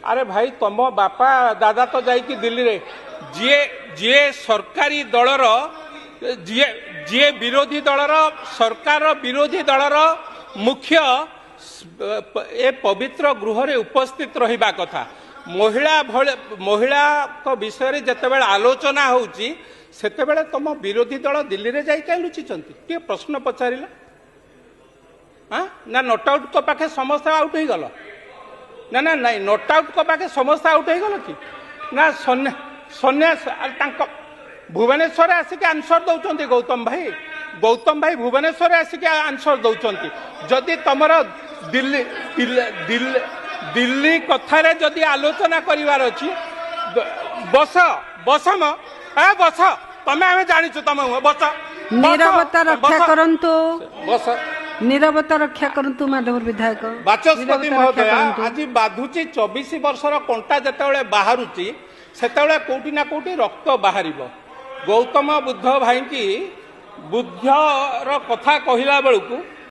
अरे भाई तुम बापा दादा तो जाइकी दिल्ली रे जी जी सरकारी दलर जी जी विरोधी दलर सरकार विरोधी दलर मुख्य ए पवित्र गृह रे उपस्थित रहिबा कथा महिला विषय जितेबाला आलोचना होउची सेतेबेले तुम विरोधी दल दिल्ली रे जाई लुचिचंती के प्रश्न पचारिला हाँ ना नोट आउट को पाखे समस्त आउट हो गल ना ना नहीं नोट आउट को पाखे समस्त आउट हो गल कि ना सन्यास भुवनेश्वर आसिक आंसर दौरान गौतम भाई भुवनेश्वर आसिक आंसर दौरान जदि तुम दिल्ली दिल्ली दिल्ली कथार जदि आलोचना करार अच्छी बस बस बस तमें आम जाचु तुम बस नीरवता रक्षा करंतु बस नीरवता रक्षा करंतु माधव विधायक बाचस्पति महोदय आज बाधुची 24 वर्षर कंटा जिते बाहरुची सेतेबेले कोठी ना कोठी रक्त बाहर गौतम बुद्ध भाई की बुद्धर कथा कहला बेलू